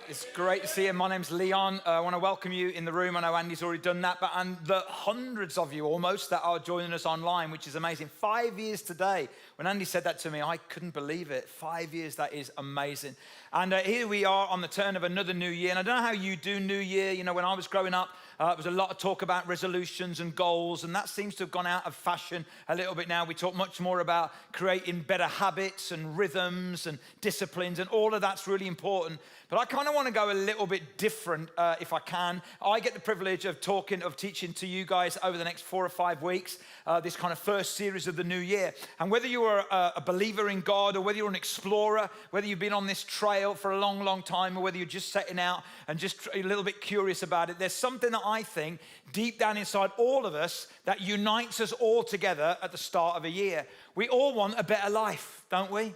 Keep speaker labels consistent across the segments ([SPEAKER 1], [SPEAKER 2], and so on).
[SPEAKER 1] It's great to see you. My name's Leon. I want to welcome you in the room. I know Andy's already done that, and the hundreds of you almost that are joining us online, which is amazing. 5 years today. When Andy said that to me, I couldn't believe it. 5 years, that is amazing. And here we are on the turn of another new year. And I don't know how you do New Year. You know, when I was growing up, there was a lot of talk about resolutions and goals, and that seems to have gone out of fashion a little bit now. We talk much more about creating better habits and rhythms and disciplines, and all of that's really important. But I kind of want to go a little bit different if I can. I get the privilege of teaching to you guys over the next 4 or 5 weeks, this kind of first series of the new year. And whether you are a believer in God, or whether you're an explorer, whether you've been on this trail for a long, long time, or whether you're just setting out and just a little bit curious about it, there's something that I think deep down inside all of us that unites us all together at the start of a year. We all want a better life, don't we?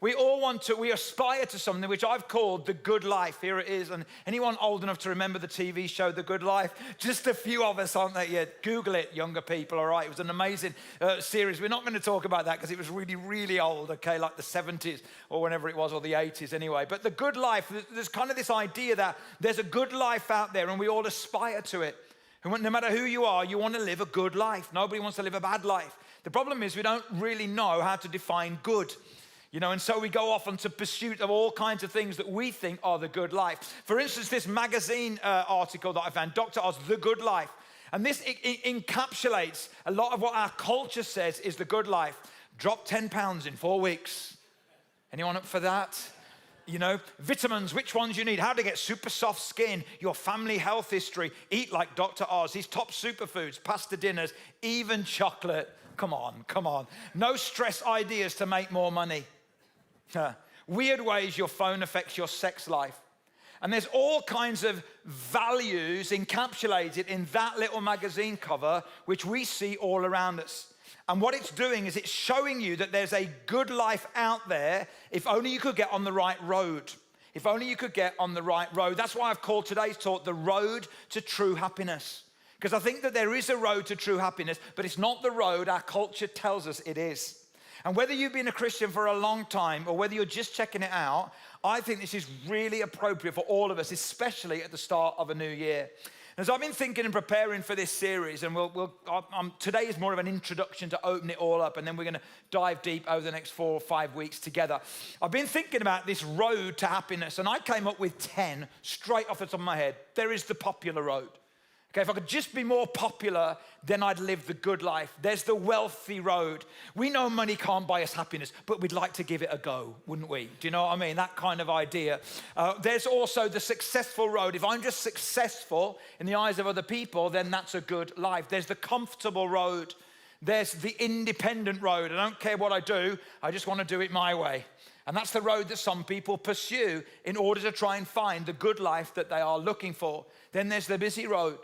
[SPEAKER 1] We aspire to something which I've called the good life. Here it is. And anyone old enough to remember the TV show, The Good Life? Just a few of us aren't there yet. Google it, younger people, all right? It was an amazing series. We're not going to talk about that because it was really, really old, okay? Like the 70s or whenever it was, or the 80s anyway. But the good life, there's kind of this idea that there's a good life out there and we all aspire to it. And no matter who you are, you want to live a good life. Nobody wants to live a bad life. The problem is we don't really know how to define good. You know, and so we go off into pursuit of all kinds of things that we think are the good life. For instance, this magazine article that I found, Dr. Oz, The Good Life. And this encapsulates a lot of what our culture says is the good life. Drop 10 pounds in 4 weeks. Anyone up for that? You know, vitamins, which ones you need, how to get super soft skin, your family health history, eat like Dr. Oz, his top superfoods, pasta dinners, even chocolate. Come on. No stress ideas to make more money. Weird ways your phone affects your sex life. And there's all kinds of values encapsulated in that little magazine cover, which we see all around us. And what it's doing is it's showing you that there's a good life out there if only you could get on the right road. If only you could get on the right road. That's why I've called today's talk The Road to True Happiness. Because I think that there is a road to true happiness, but it's not the road our culture tells us it is. And whether you've been a Christian for a long time or whether you're just checking it out, I think this is really appropriate for all of us, especially at the start of a new year. As I've been thinking and preparing for this series, and today is more of an introduction to open it all up, and then we're going to dive deep over the next 4 or 5 weeks together. I've been thinking about this road to happiness, and I came up with 10 straight off the top of my head. There is the popular road. Okay, if I could just be more popular, then I'd live the good life. There's the wealthy road. We know money can't buy us happiness, but we'd like to give it a go, wouldn't we? Do you know what I mean? That kind of idea. There's also the successful road. If I'm just successful in the eyes of other people, then that's a good life. There's the comfortable road. There's the independent road. I don't care what I do. I just want to do it my way. And that's the road that some people pursue in order to try and find the good life that they are looking for. Then there's the busy road.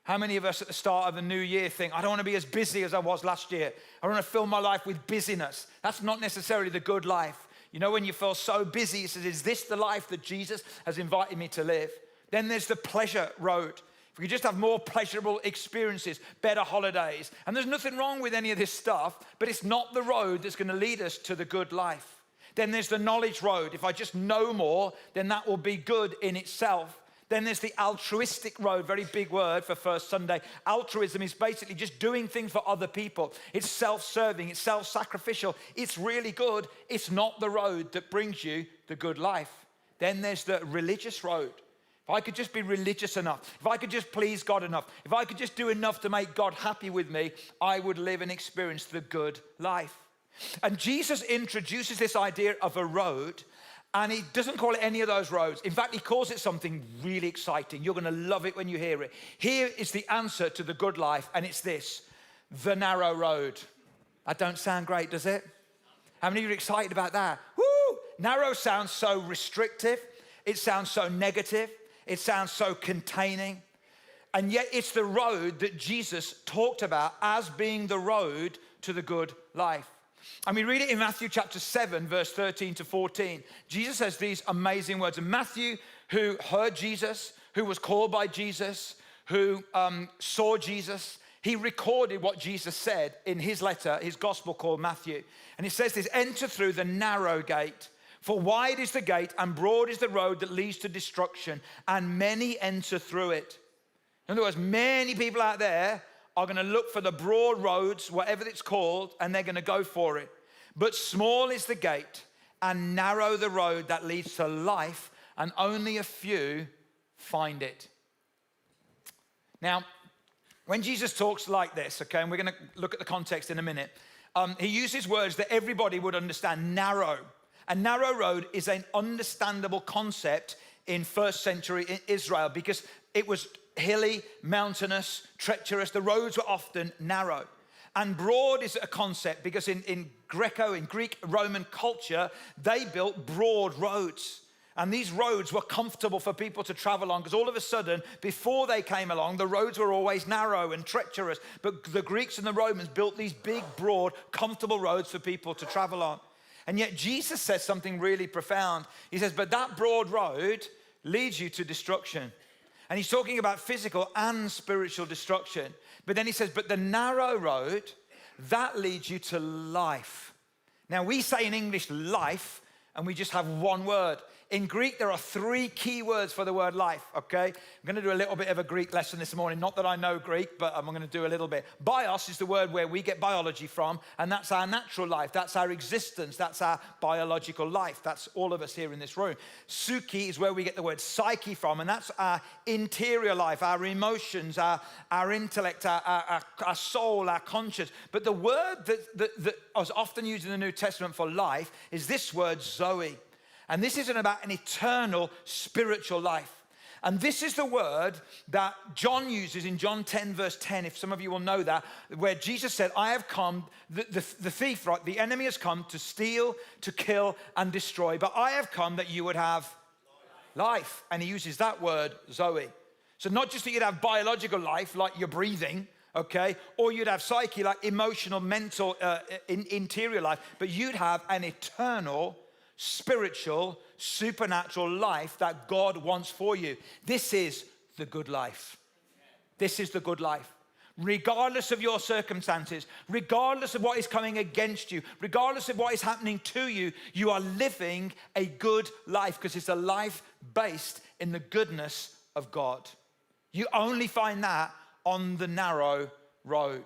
[SPEAKER 1] How many of us at the start of the new year think, I don't want to be as busy as I was last year. I want to fill my life with busyness. That's not necessarily the good life. You know, when you feel so busy, it says, is this the life that Jesus has invited me to live? Then there's the pleasure road. If we could just have more pleasurable experiences, better holidays. And there's nothing wrong with any of this stuff, but it's not the road that's going to lead us to the good life. Then there's the knowledge road. If I just know more, then that will be good in itself. Then there's the altruistic road, very big word for First Sunday. Altruism is basically just doing things for other people. It's self-serving, it's self-sacrificial. It's really good. It's not the road that brings you the good life. Then there's the religious road. If I could just be religious enough, if I could just please God enough, if I could just do enough to make God happy with me, I would live and experience the good life. And Jesus introduces this idea of a road. And he doesn't call it any of those roads. In fact, he calls it something really exciting. You're going to love it when you hear it. Here is the answer to the good life, and it's this: the narrow road. That don't sound great, does it? How many of you are excited about that? Woo! Narrow sounds so restrictive. It sounds so negative. It sounds so containing. And yet it's the road that Jesus talked about as being the road to the good life. And we read it in Matthew chapter 7, verse 13 to 14. Jesus says these amazing words. And Matthew, who heard Jesus, who was called by Jesus, who saw Jesus, he recorded what Jesus said in his letter, his gospel called Matthew. And he says this: enter through the narrow gate. For wide is the gate and broad is the road that leads to destruction, and many enter through it. In other words, many people out there are going to look for the broad roads, whatever it's called, and they're going to go for it. But small is the gate and narrow the road that leads to life, and only a few find it. Now, when Jesus talks like this, okay, and we're going to look at the context in a minute, he uses words that everybody would understand. Narrow. A narrow road is an understandable concept in first century Israel because it was hilly, mountainous, treacherous. The roads were often narrow. And broad is a concept because in Greek Roman culture, they built broad roads. And these roads were comfortable for people to travel on because all of a sudden, before they came along, the roads were always narrow and treacherous. But the Greeks and the Romans built these big, broad, comfortable roads for people to travel on. And yet Jesus says something really profound. He says, but that broad road leads you to destruction. And he's talking about physical and spiritual destruction. But then he says, but the narrow road, that leads you to life. Now we say in English life, and we just have one word. In Greek, there are 3 key words for the word life, okay? I'm going to do a little bit of a Greek lesson this morning. Not that I know Greek, but I'm going to do a little bit. Bios is the word where we get biology from, and that's our natural life. That's our existence. That's our biological life. That's all of us here in this room. Psyche is where we get the word psyche from, and that's our interior life, our emotions, our intellect, our soul, our conscience. But the word that was often used in the New Testament for life is this word, Zoe. And this isn't about an eternal spiritual life. And this is the word that John uses in John 10, verse 10, if some of you will know that, where Jesus said, I have come, the thief, right, the enemy has come to steal, to kill, and destroy. But I have come that you would have life. And he uses that word, Zoe. So not just that you'd have biological life, like you're breathing, okay, or you'd have psyche, like emotional, mental, interior life, but you'd have an eternal spiritual, supernatural life that God wants for you. This is the good life. This is the good life. Regardless of your circumstances, regardless of what is coming against you, regardless of what is happening to you, you are living a good life because it's a life based in the goodness of God. You only find that on the narrow road.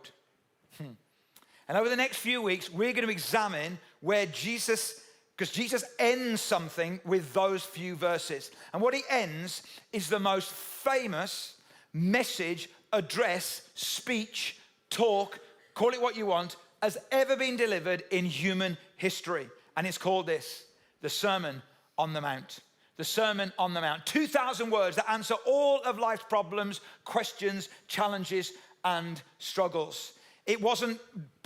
[SPEAKER 1] And over the next few weeks, we're going to examine where Jesus, because Jesus ends something with those few verses. And what he ends is the most famous message, address, speech, talk, call it what you want, has ever been delivered in human history. And it's called this, the Sermon on the Mount. The Sermon on the Mount. 2,000 words that answer all of life's problems, questions, challenges, and struggles. It wasn't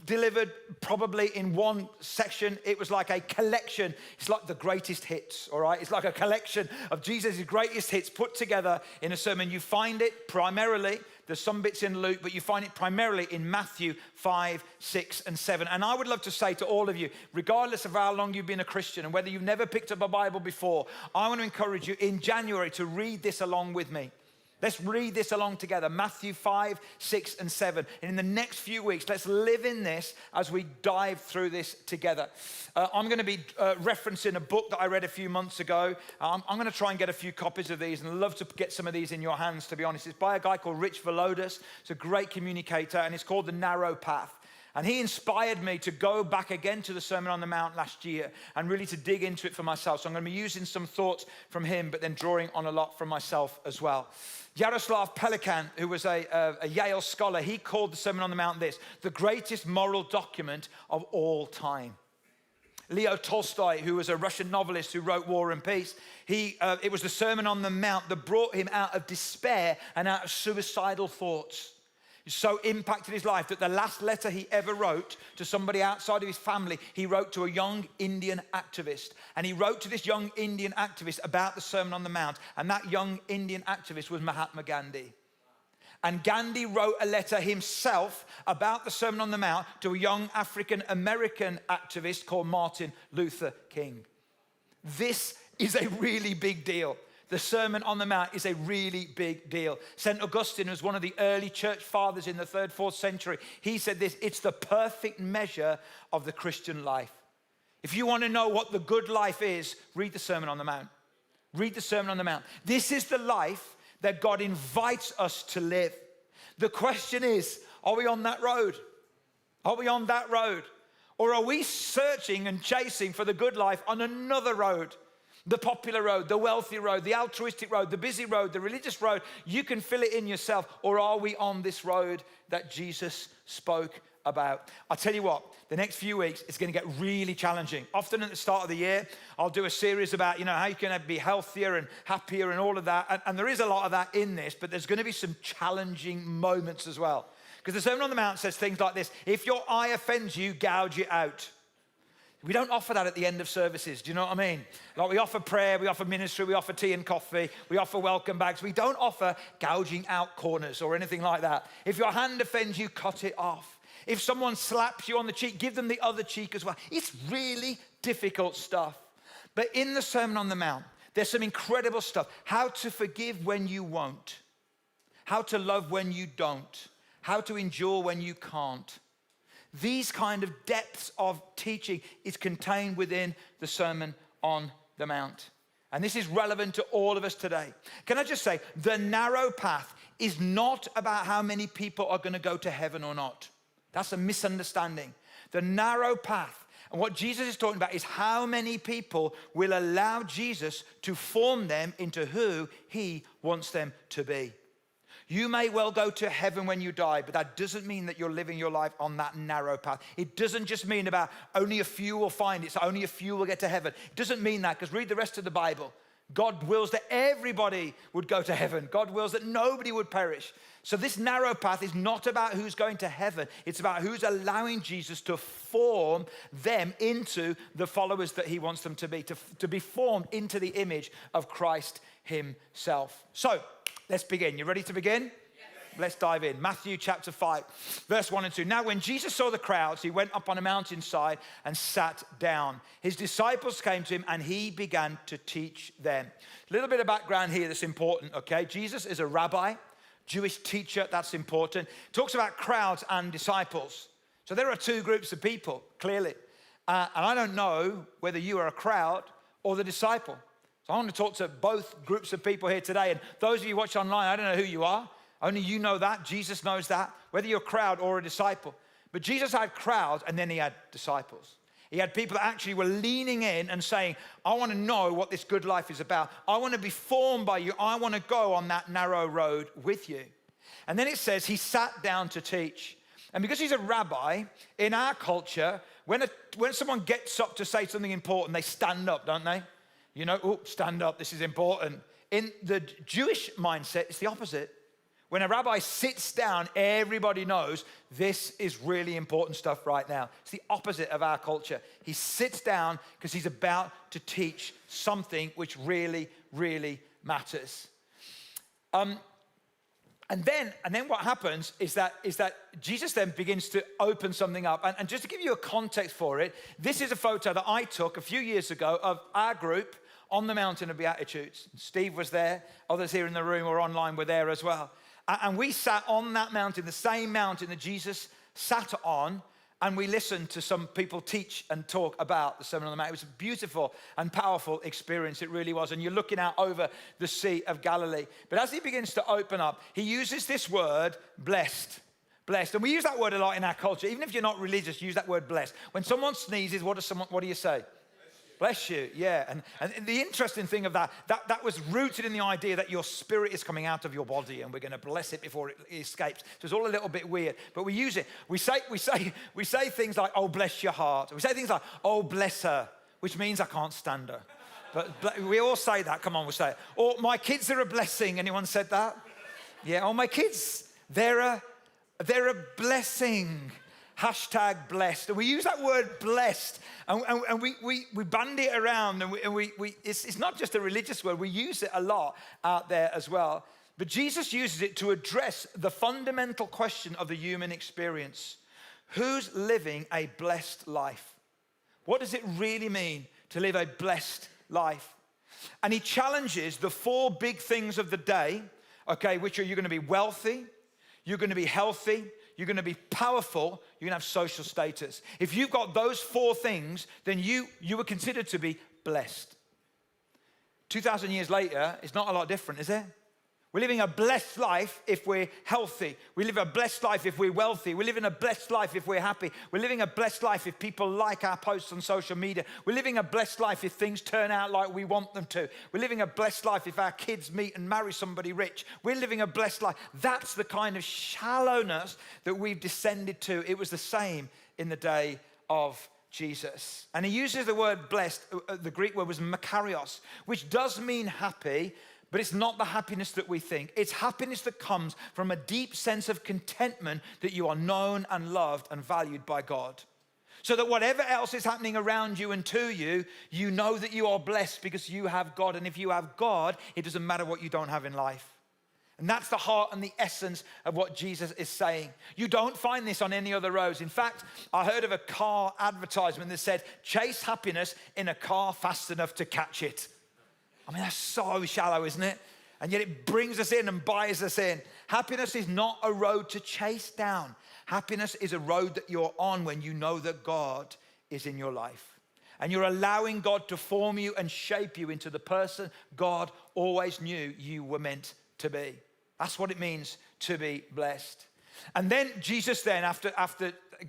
[SPEAKER 1] delivered probably in one section. It was like a collection. It's like the greatest hits, all right? It's like a collection of Jesus' greatest hits put together in a sermon. You find it primarily, there's some bits in Luke, but you find it primarily in Matthew 5, 6, and 7. And I would love to say to all of you, regardless of how long you've been a Christian and whether you've never picked up a Bible before, I want to encourage you in January to read this along with me. Let's read this along together, Matthew 5, 6, and 7. And in the next few weeks, let's live in this as we dive through this together. I'm going to be referencing a book that I read a few months ago. I'm going to try and get a few copies of these, and I'd love to get some of these in your hands, to be honest. It's by a guy called Rich Villodas. It's a great communicator, and it's called The Narrow Path. And he inspired me to go back again to the Sermon on the Mount last year and really to dig into it for myself. So I'm going to be using some thoughts from him, but then drawing on a lot from myself as well. Yaroslav Pelikan, who was a Yale scholar, he called the Sermon on the Mount this, the greatest moral document of all time. Leo Tolstoy, who was a Russian novelist who wrote War and Peace, it was the Sermon on the Mount that brought him out of despair and out of suicidal thoughts. It so impacted his life that the last letter he ever wrote to somebody outside of his family, he wrote to a young Indian activist. And he wrote to this young Indian activist about the Sermon on the Mount. And that young Indian activist was Mahatma Gandhi. And Gandhi wrote a letter himself about the Sermon on the Mount to a young African-American activist called Martin Luther King. This is a really big deal. The Sermon on the Mount is a really big deal. St. Augustine was one of the early church fathers in the 3rd, 4th century. He said this, it's the perfect measure of the Christian life. If you want to know what the good life is, read the Sermon on the Mount. Read the Sermon on the Mount. This is the life that God invites us to live. The question is, are we on that road? Are we on that road? Or are we searching and chasing for the good life on another road? The popular road, the wealthy road, the altruistic road, the busy road, the religious road. You can fill it in yourself. Or are we on this road that Jesus spoke about? I'll tell you what, the next few weeks, it's going to get really challenging. Often at the start of the year, I'll do a series about, how you can be healthier and happier and all of that. And there is a lot of that in this, but there's going to be some challenging moments as well. Because the Sermon on the Mount says things like this: if your eye offends you, gouge it out. We don't offer that at the end of services. Do you know what I mean? Like, we offer prayer, we offer ministry, we offer tea and coffee, we offer welcome bags. We don't offer gouging out corners or anything like that. If your hand offends you, cut it off. If someone slaps you on the cheek, give them the other cheek as well. It's really difficult stuff. But in the Sermon on the Mount, there's some incredible stuff. How to forgive when you won't. How to love when you don't. How to endure when you can't. These kind of depths of teaching is contained within the Sermon on the Mount. And this is relevant to all of us today. Can I just say, the narrow path is not about how many people are going to go to heaven or not. That's a misunderstanding. The narrow path, and what Jesus is talking about, is how many people will allow Jesus to form them into who he wants them to be. You may well go to heaven when you die, but that doesn't mean that you're living your life on that narrow path. It doesn't just mean about only a few will find it, so only a few will get to heaven. It doesn't mean that, because read the rest of the Bible. God wills that everybody would go to heaven. God wills that nobody would perish. So this narrow path is not about who's going to heaven. It's about who's allowing Jesus to form them into the followers that he wants them to be formed into the image of Christ himself. So, let's begin. You ready to begin? Yes. Let's dive in. Matthew chapter 5, verse 1 and 2. Now, when Jesus saw the crowds, he went up on a mountainside and sat down. His disciples came to him and he began to teach them. A little bit of background here that's important, okay? Jesus is a rabbi, Jewish teacher, that's important. Talks about crowds and disciples. So there are two groups of people, clearly. And I don't know whether you are a crowd or the disciple. So I want to talk to both groups of people here today. And those of you watch online, I don't know who you are. Only you know that. Jesus knows that, whether you're a crowd or a disciple. But Jesus had crowds and then he had disciples. He had people that actually were leaning in and saying, I want to know what this good life is about. I want to be formed by you. I want to go on that narrow road with you. And then it says he sat down to teach. And because he's a rabbi, in our culture, when someone gets up to say something important, they stand up, don't they? Stand up, this is important. In the Jewish mindset, it's the opposite. When a rabbi sits down, everybody knows this is really important stuff right now. It's the opposite of our culture. He sits down because he's about to teach something which really, really matters. And then what happens is that Jesus then begins to open something up. And just to give you a context for it, this is a photo that I took a few years ago of our group on the mountain of Beatitudes. Steve was there. Others here in the room or online were there as well. And we sat on that mountain, the same mountain that Jesus sat on, and we listened to some people teach and talk about the Sermon on the Mount. It was a beautiful and powerful experience. It really was. And you're looking out over the Sea of Galilee. But as he begins to open up, he uses this word, blessed. Blessed. And we use that word a lot in our culture. Even if you're not religious, use that word blessed. When someone sneezes, what do you say? Bless you, yeah. And the interesting thing of that was rooted in the idea that your spirit is coming out of your body and we're going to bless it before it escapes. So it's all a little bit weird, but we use it. We say things like, oh, bless your heart. We say things like, oh, bless her, which means I can't stand her. But we all say that. Come on, we'll say it. Or my kids are a blessing. Anyone said that? Yeah, oh, my kids, they're a blessing. Hashtag blessed. And we use that word blessed and we bandy it around and it's not just a religious word. We use it a lot out there as well. But Jesus uses it to address the fundamental question of the human experience. Who's living a blessed life? What does it really mean to live a blessed life? And he challenges the four big things of the day, okay, which are you're going to be wealthy, you're going to be healthy, you're going to be powerful, you're going to have social status. If you've got those 4 things, then you were considered to be blessed. 2,000 years later, it's not a lot different, is it? We're living a blessed life if we're healthy. We live a blessed life if we're wealthy. We live in a blessed life if we're happy. We're living a blessed life if people like our posts on social media. We're living a blessed life if things turn out like we want them to. We're living a blessed life if our kids meet and marry somebody rich. We're living a blessed life. That's the kind of shallowness that we've descended to. It was the same in the day of Jesus. And he uses the word blessed. The Greek word was makarios, which does mean happy, but it's not the happiness that we think. It's happiness that comes from a deep sense of contentment that you are known and loved and valued by God. So that whatever else is happening around you and to you, you know that you are blessed because you have God. And if you have God, it doesn't matter what you don't have in life. And that's the heart and the essence of what Jesus is saying. You don't find this on any other roads. In fact, I heard of a car advertisement that said, chase happiness in a car fast enough to catch it. I mean, that's so shallow, isn't it? And yet it brings us in and buys us in. Happiness is not a road to chase down. Happiness is a road that you're on when you know that God is in your life. And you're allowing God to form you and shape you into the person God always knew you were meant to be. That's what it means to be blessed. And then Jesus then, after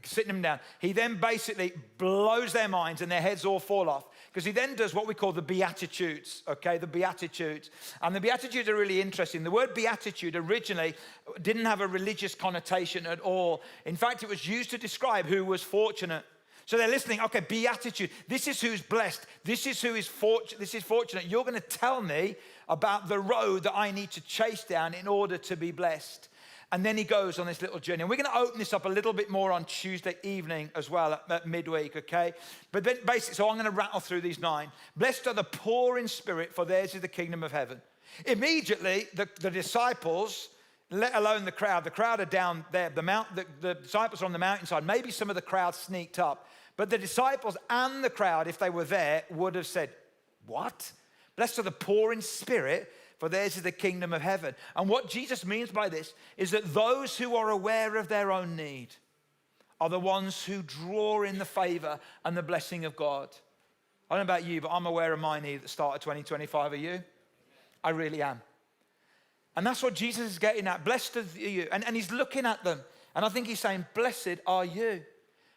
[SPEAKER 1] sitting them down, he then basically blows their minds and their heads all fall off. Because he then does what we call the beatitudes, okay, the beatitudes. And the beatitudes are really interesting. The word beatitude originally didn't have a religious connotation at all. In fact, it was used to describe who was fortunate. So they're listening, okay, beatitude. This is who's blessed. This is who is fortunate. You're going to tell me about the road that I need to chase down in order to be blessed. And then he goes on this little journey. And we're going to open this up a little bit more on Tuesday evening as well at midweek, okay? But then basically, so I'm going to rattle through these 9. Blessed are the poor in spirit, for theirs is the kingdom of heaven. Immediately, the disciples, let alone the crowd are down there. The disciples are on the mountainside. Maybe some of the crowd sneaked up. But the disciples and the crowd, if they were there, would have said, what? Blessed are the poor in spirit, for theirs is the kingdom of heaven. And what Jesus means by this is that those who are aware of their own need are the ones who draw in the favor and the blessing of God. I don't know about you, but I'm aware of my need at the start of 2025. Are you? I really am. And that's what Jesus is getting at. Blessed are you. And he's looking at them. And I think he's saying, blessed are you.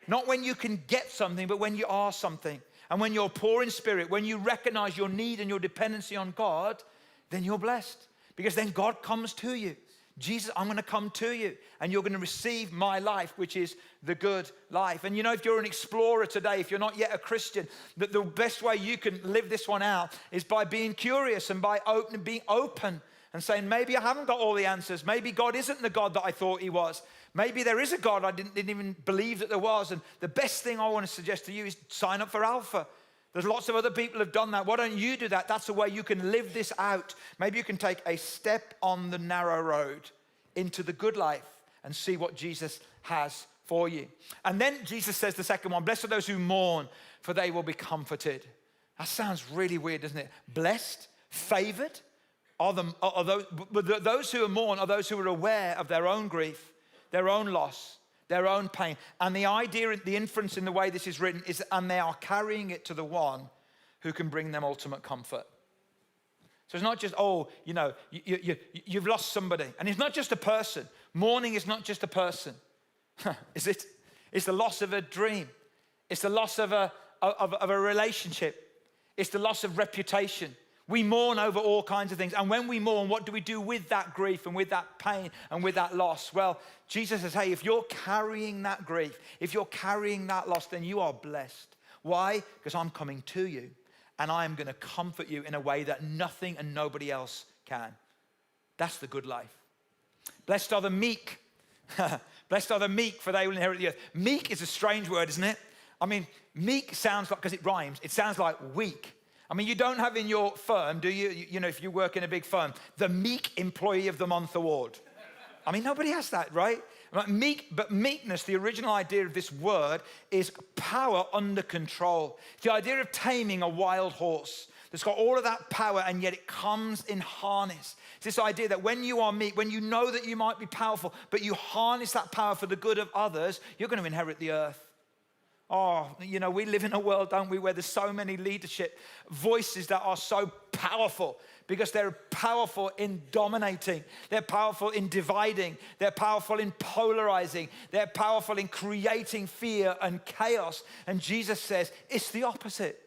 [SPEAKER 1] Not when you can get something, but when you are something. And when you're poor in spirit, when you recognize your need and your dependency on God, then you're blessed. Because then God comes to you. Jesus, I'm going to come to you. And you're going to receive my life, which is the good life. And you know, if you're an explorer today, if you're not yet a Christian, that the best way you can live this one out is by being curious and by being open and saying, maybe I haven't got all the answers. Maybe God isn't the God that I thought he was. Maybe there is a God I didn't even believe that there was. And the best thing I want to suggest to you is sign up for Alpha. There's lots of other people who have done that. Why don't you do that? That's the way you can live this out. Maybe you can take a step on the narrow road into the good life and see what Jesus has for you. And then Jesus says the second one, blessed are those who mourn, for they will be comforted. That sounds really weird, doesn't it? Blessed, favored, are those who mourn are those who are aware of their own grief, their own loss, their own pain. And the idea, the inference in the way this is written is, and they are carrying it to the one who can bring them ultimate comfort. So it's not just, you've lost somebody. And it's not just a person. Mourning is not just a person, is it? It's the loss of a dream. It's the loss of a relationship. It's the loss of reputation. We mourn over all kinds of things. And when we mourn, what do we do with that grief and with that pain and with that loss? Well, Jesus says, hey, if you're carrying that grief, if you're carrying that loss, then you are blessed. Why? Because I'm coming to you and I am going to comfort you in a way that nothing and nobody else can. That's the good life. Blessed are the meek. Blessed are the meek, for they will inherit the earth. Meek is a strange word, isn't it? I mean, meek sounds like, because it rhymes, it sounds like weak. I mean, you don't have in your firm, do you? You know, if you work in a big firm, the Meek Employee of the Month award. I mean, nobody has that, right? But meekness, the original idea of this word is power under control. The idea of taming a wild horse. that's got all of that power, and yet it comes in harness. It's this idea that when you are meek, when you know that you might be powerful, but you harness that power for the good of others, you're going to inherit the earth. Oh, you know, we live in a world, don't we, where there's so many leadership voices that are so powerful because they're powerful in dominating. They're powerful in dividing. They're powerful in polarizing. They're powerful in creating fear and chaos. And Jesus says it's the opposite.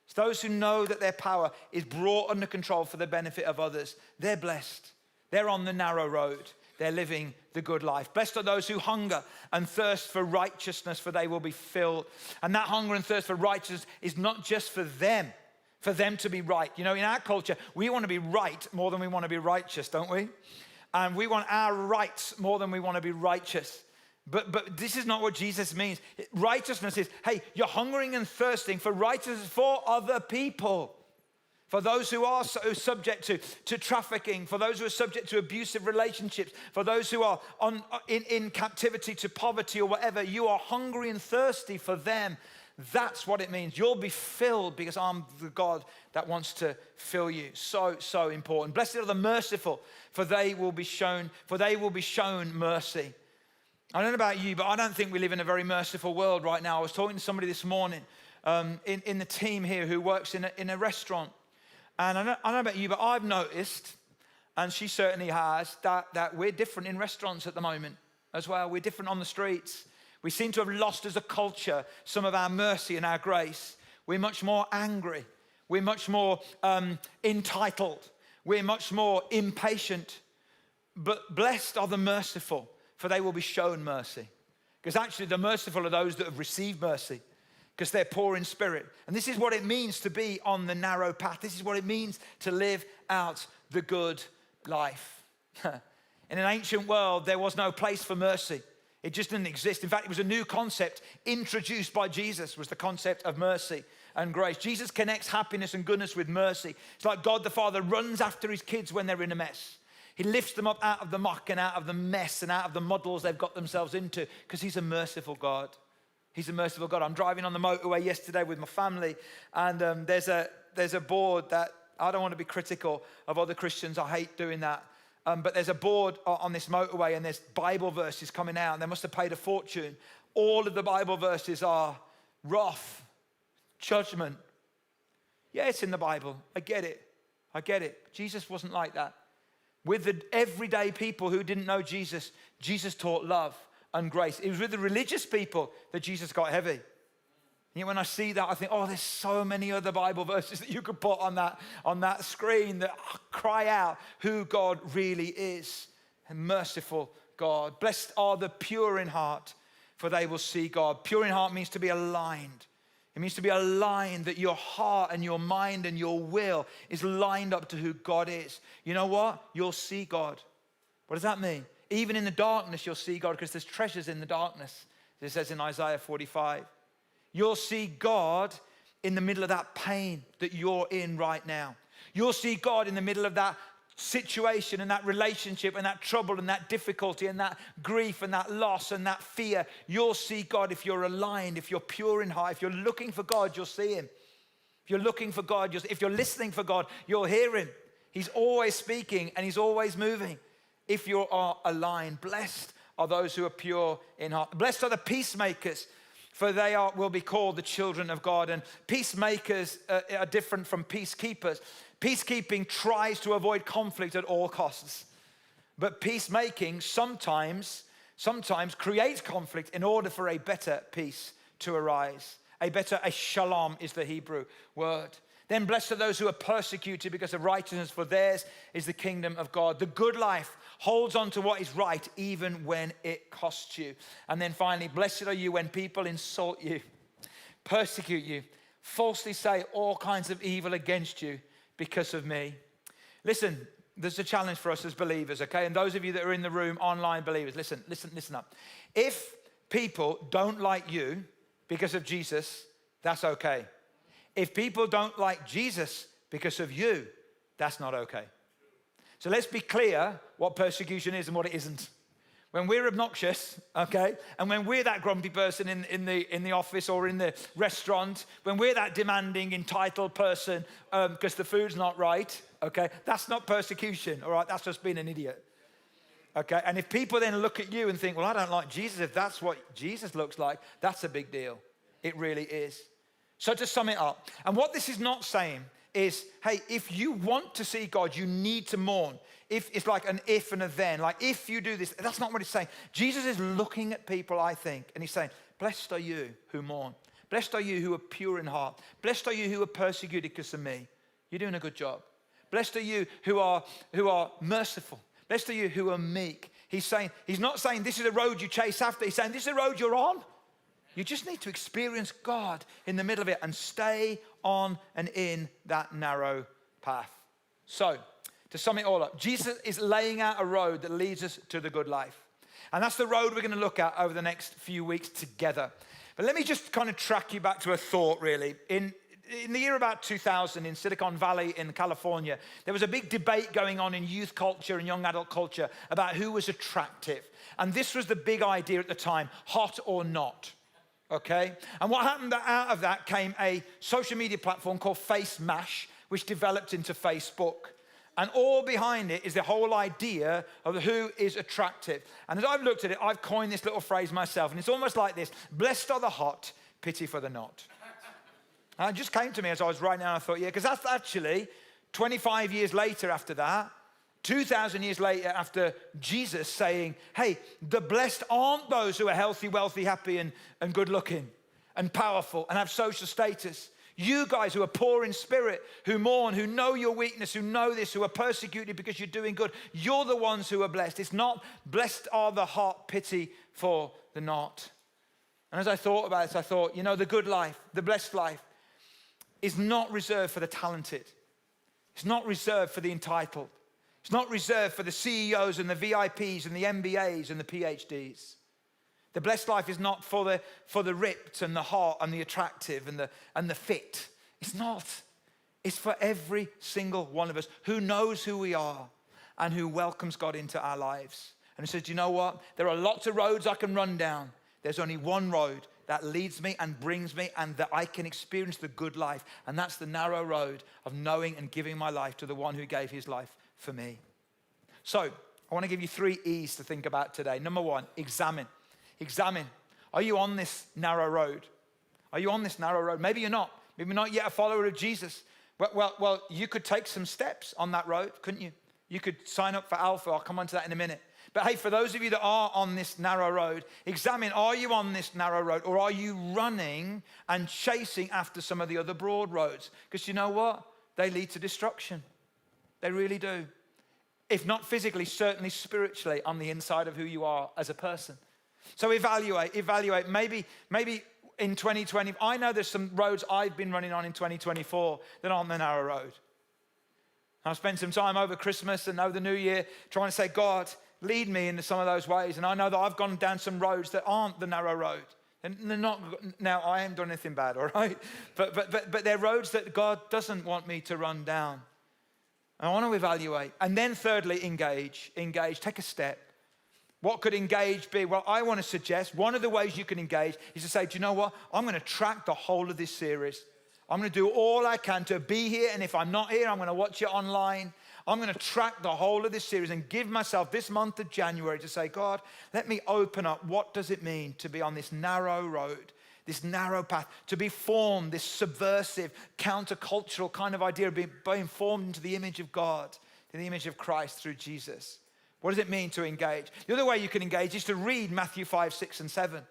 [SPEAKER 1] It's those who know that their power is brought under control for the benefit of others. They're blessed. They're on the narrow road. They're living the good life. Blessed are those who hunger and thirst for righteousness, for they will be filled. And that hunger and thirst for righteousness is not just for them to be right. You know, in our culture, we want to be right more than we want to be righteous, don't we? And we want our rights more than we want to be righteous. But this is not what Jesus means. Righteousness is, hey, you're hungering and thirsting for righteousness for other people. For those who are subject to trafficking, for those who are subject to abusive relationships, for those who are in captivity to poverty or whatever, you are hungry and thirsty for them. That's what it means. You'll be filled because I'm the God that wants to fill you. So, so important. Blessed are the merciful, for they will be shown mercy. I don't know about you, but I don't think we live in a very merciful world right now. I was talking to somebody this morning in the team here who works in a restaurant. And I don't know about you, but I've noticed, and she certainly has, that we're different in restaurants at the moment as well. We're different on the streets. We seem to have lost as a culture some of our mercy and our grace. We're much more angry. We're much more entitled. We're much more impatient. But blessed are the merciful, for they will be shown mercy. Because actually the merciful are those that have received mercy, because they're poor in spirit. And this is what it means to be on the narrow path. This is what it means to live out the good life. In an ancient world, there was no place for mercy. It just didn't exist. In fact, it was a new concept introduced by Jesus, was the concept of mercy and grace. Jesus connects happiness and goodness with mercy. It's like God the Father runs after his kids when they're in a mess. He lifts them up out of the muck and out of the mess and out of the muddles they've got themselves into, because he's a merciful God. He's a merciful God. I'm driving on the motorway yesterday with my family, and there's a board that, I don't want to be critical of other Christians. I hate doing that. But there's a board on this motorway, and there's Bible verses coming out, and they must have paid a fortune. All of the Bible verses are wrath, judgment. Yeah, it's in the Bible. I get it. Jesus wasn't like that. With the everyday people who didn't know Jesus, Jesus taught love and grace. It was with the religious people that Jesus got heavy. You know, when I see that, I think, oh, there's so many other Bible verses that you could put on that screen that cry out who God really is. A merciful God. Blessed are the pure in heart, for they will see God. Pure in heart means to be aligned. It means to be aligned, that your heart and your mind and your will is lined up to who God is. You know what? You'll see God. What does that mean? Even in the darkness, you'll see God, because there's treasures in the darkness. It says in Isaiah 45. You'll see God in the middle of that pain that you're in right now. You'll see God in the middle of that situation and that relationship and that trouble and that difficulty and that grief and that loss and that fear. You'll see God if you're aligned, if you're pure in heart. If you're looking for God, you'll see him. If you're looking for God, if you're listening for God, you'll hear him. He's always speaking and he's always moving. If you are aligned, blessed are those who are pure in heart. Blessed are the peacemakers, for they will be called the children of God. And peacemakers are different from peacekeepers. Peacekeeping tries to avoid conflict at all costs. But peacemaking sometimes creates conflict in order for a better peace to arise. A shalom is the Hebrew word. Then blessed are those who are persecuted because of righteousness, for theirs is the kingdom of God. The good life holds on to what is right even when it costs you. And then finally, blessed are you when people insult you, persecute you, falsely say all kinds of evil against you because of me. Listen, there's a challenge for us as believers, okay? And those of you that are in the room, online believers, listen up. If people don't like you because of Jesus, that's okay. If people don't like Jesus because of you, that's not okay. So let's be clear what persecution is and what it isn't. when we're obnoxious, okay, and when we're that grumpy person in the office or in the restaurant, when we're that demanding, entitled person because the food's not right, okay, that's not persecution, all right? That's just being an idiot, okay? And if people then look at you and think, well, I don't like Jesus, if that's what Jesus looks like, that's a big deal. It really is. So to sum it up, and what this is not saying is, hey, if you want to see God, you need to mourn. If it's like an if and a then, like if you do this, that's not what it's saying. Jesus is looking at people, I think, and he's saying, blessed are you who mourn. Blessed are you who are pure in heart. Blessed are you who are persecuted because of me. You're doing a good job. Blessed are you who are merciful. Blessed are you who are meek. He's not saying this is a road you chase after. He's saying this is a road you're on. You just need to experience God in the middle of it and stay on and in that narrow path. So, to sum it all up, Jesus is laying out a road that leads us to the good life. And that's the road we're going to look at over the next few weeks together. But let me just kind of track you back to a thought, really. In the year about 2000 in Silicon Valley in California, there was a big debate going on in youth culture and young adult culture about who was attractive. And this was the big idea at the time, hot or not. Okay? And what happened out of that came a social media platform called Face Mash, which developed into Facebook. And all behind it is the whole idea of who is attractive. And as I've looked at it, I've coined this little phrase myself. And it's almost like this: blessed are the hot, pity for the not. And it just came to me as I was writing down. I thought, yeah, because that's actually 25 years later after that, 2,000 years later after Jesus saying, hey, the blessed aren't those who are healthy, wealthy, happy, and good looking and powerful and have social status. You guys who are poor in spirit, who mourn, who know your weakness, who know this, who are persecuted because you're doing good, you're the ones who are blessed. It's not blessed are the hot, pity for the not. And as I thought about it, I thought, the good life, the blessed life is not reserved for the talented. It's not reserved for the entitled. It's not reserved for the CEOs and the VIPs and the MBAs and the PhDs. The blessed life is not for the ripped and the hot and the attractive and the fit. It's not. It's for every single one of us who knows who we are and who welcomes God into our lives. And he says, you know what? There are lots of roads I can run down. There's only one road that leads me and brings me and that I can experience the good life. And that's the narrow road of knowing and giving my life to the one who gave his life for me. So I want to give you 3 E's to think about today. Number 1, examine. Examine. Are you on this narrow road? Are you on this narrow road? Maybe you're not. Maybe you're not yet a follower of Jesus. Well, you could take some steps on that road, couldn't you? You could sign up for Alpha. I'll come on to that in a minute. But hey, for those of you that are on this narrow road, examine, are you on this narrow road or are you running and chasing after some of the other broad roads? Because you know what? They lead to destruction. They really do. If not physically, certainly spiritually on the inside of who you are as a person. So evaluate. Maybe in 2020, I know there's some roads I've been running on in 2024 that aren't the narrow road. I've spent some time over Christmas and over the New Year trying to say, God, lead me into some of those ways. And I know that I've gone down some roads that aren't the narrow road. And they're not, now I haven't done anything bad, all right? But they're roads that God doesn't want me to run down. And I want to evaluate. And then thirdly, engage, take a step. What could engage be? Well, I want to suggest one of the ways you can engage is to say, do you know what? I'm going to track the whole of this series. I'm going to do all I can to be here. And if I'm not here, I'm going to watch it online. I'm going to track the whole of this series and give myself this month of January to say, God, let me open up. What does it mean to be on this narrow road, this narrow path, to be formed, this subversive, countercultural kind of idea of being formed into the image of God, in the image of Christ through Jesus? What does it mean to engage? The other way you can engage is to read Matthew 5, 6, and 7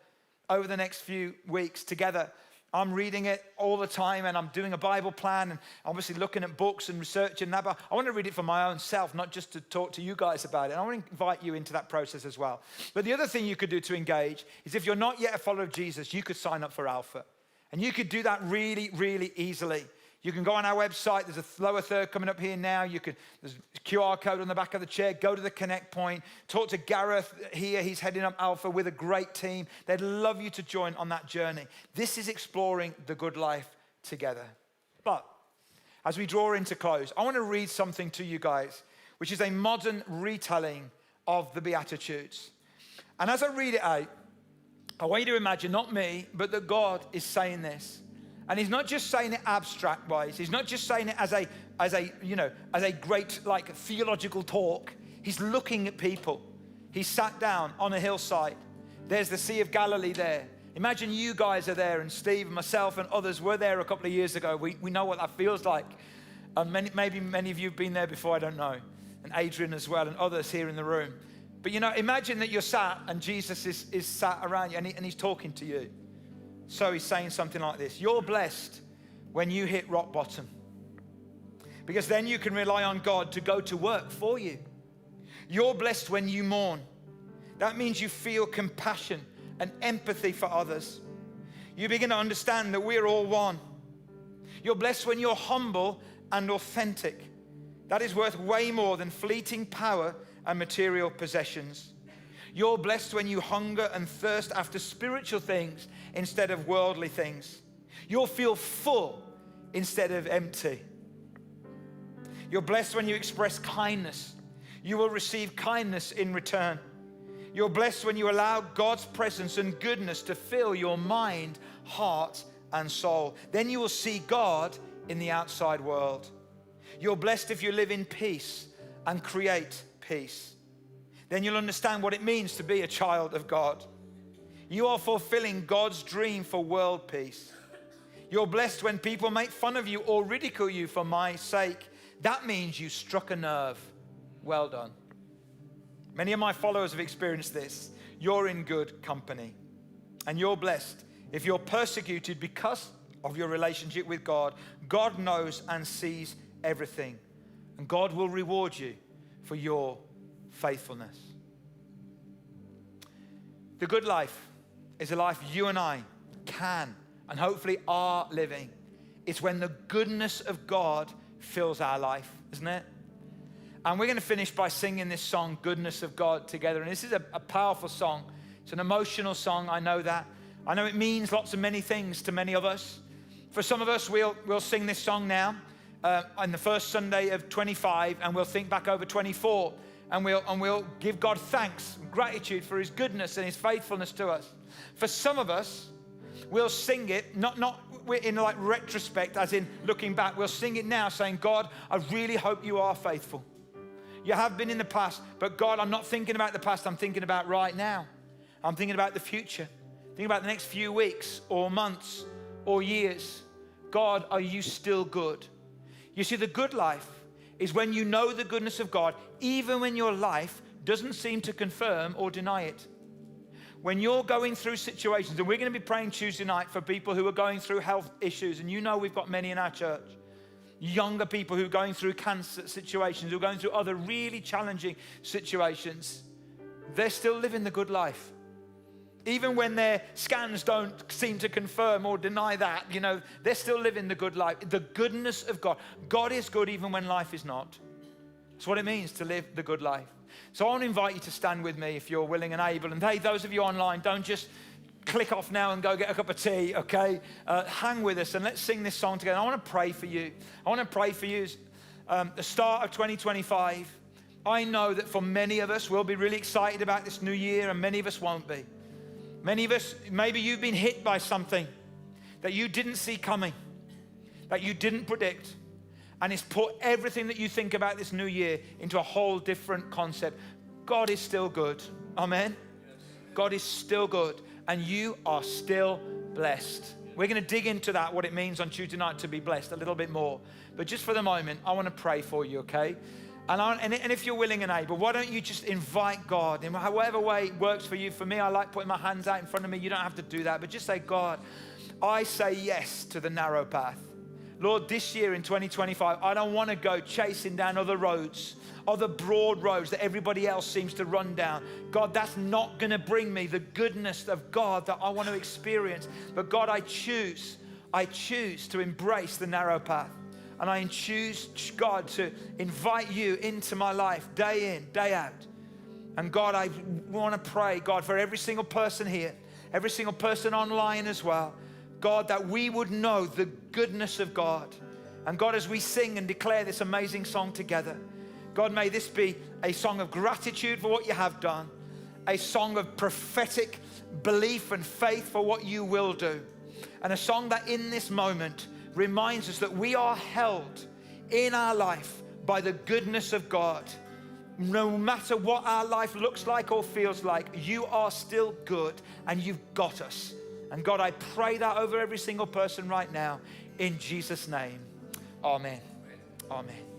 [SPEAKER 1] over the next few weeks together. I'm reading it all the time and I'm doing a Bible plan and obviously looking at books and researching that. But I want to read it for my own self, not just to talk to you guys about it. And I want to invite you into that process as well. But the other thing you could do to engage is if you're not yet a follower of Jesus, you could sign up for Alpha. And you could do that really, really easily. You can go on our website. There's a lower third coming up here now. There's a QR code on the back of the chair. Go to the Connect point. Talk to Gareth here. He's heading up Alpha with a great team. They'd love you to join on that journey. This is exploring the good life together. But as we draw into close, I want to read something to you guys, which is a modern retelling of the Beatitudes. And as I read it out, I want you to imagine, not me, but that God is saying this. And he's not just saying it abstract wise. He's not just saying it as a great like theological talk. He's looking at people. He's sat down on a hillside. There's the Sea of Galilee there. Imagine you guys are there, and Steve and myself and others were there a couple of years ago. We know what that feels like. Maybe many of you have been there before, I don't know. And Adrian as well, and others here in the room. But imagine that you're sat and Jesus is sat around you and he's talking to you. So he's saying something like this: you're blessed when you hit rock bottom, because then you can rely on God to go to work for you. You're blessed when you mourn. That means you feel compassion and empathy for others. You begin to understand that we're all one. You're blessed when you're humble and authentic. That is worth way more than fleeting power and material possessions. You're blessed when you hunger and thirst after spiritual things instead of worldly things. You'll feel full instead of empty. You're blessed when you express kindness. You will receive kindness in return. You're blessed when you allow God's presence and goodness to fill your mind, heart, and soul. Then you will see God in the outside world. You're blessed if you live in peace and create peace. Then you'll understand what it means to be a child of God. You are fulfilling God's dream for world peace. You're blessed when people make fun of you or ridicule you for my sake. That means you struck a nerve. Well done. Many of my followers have experienced this. You're in good company. And you're blessed if you're persecuted because of your relationship with God. God knows and sees everything. And God will reward you for your faithfulness. The good life is a life you and I can and hopefully are living. It's when the goodness of God fills our life, isn't it? And we're going to finish by singing this song, Goodness of God, together. And this is a powerful song. It's an emotional song, I know that. I know it means lots of many things to many of us. For some of us, we'll sing this song now on the first Sunday of 25, and we'll think back over 24. And we'll give God thanks and gratitude for his goodness and his faithfulness to us. For some of us, we'll sing it, not in like retrospect, as in looking back. We'll sing it now saying, God, I really hope you are faithful. You have been in the past, but God, I'm not thinking about the past. I'm thinking about right now. I'm thinking about the future. Thinking about the next few weeks or months or years. God, are you still good? You see, the good life is when you know the goodness of God, even when your life doesn't seem to confirm or deny it. When you're going through situations, and we're going to be praying Tuesday night for people who are going through health issues, and we've got many in our church. Younger people who are going through cancer situations, who are going through other really challenging situations. They're still living the good life. Even when their scans don't seem to confirm or deny that, they're still living the good life. The goodness of God. God is good even when life is not. That's what it means to live the good life. So I want to invite you to stand with me if you're willing and able. And hey, those of you online, don't just click off now and go get a cup of tea, okay? Hang with us and let's sing this song together. I want to pray for you. I want to pray for you the start of 2025. I know that for many of us, we'll be really excited about this new year, and many of us won't be. Many of us, maybe you've been hit by something that you didn't see coming, that you didn't predict, and it's put everything that you think about this new year into a whole different concept. God is still good. Amen? Yes. God is still good, and you are still blessed. We're going to dig into that, what it means on Tuesday night to be blessed a little bit more. But just for the moment, I want to pray for you, okay? And if you're willing and able, why don't you just invite God in whatever way works for you. For me, I like putting my hands out in front of me. You don't have to do that, but just say, God, I say yes to the narrow path. Lord, this year in 2025, I don't want to go chasing down other roads, other broad roads that everybody else seems to run down. God, that's not going to bring me the goodness of God that I want to experience. But God, I choose to embrace the narrow path. And I choose, God, to invite you into my life day in, day out. And God, I want to pray, God, for every single person here, every single person online as well. God, that we would know the goodness of God. And God, as we sing and declare this amazing song together, God, may this be a song of gratitude for what you have done. a song of prophetic belief and faith for what you will do. And a song that in this moment reminds us that we are held in our life by the goodness of God. No matter what our life looks like or feels like, you are still good and you've got us. And God, I pray that over every single person right now in Jesus' name. Amen. Amen.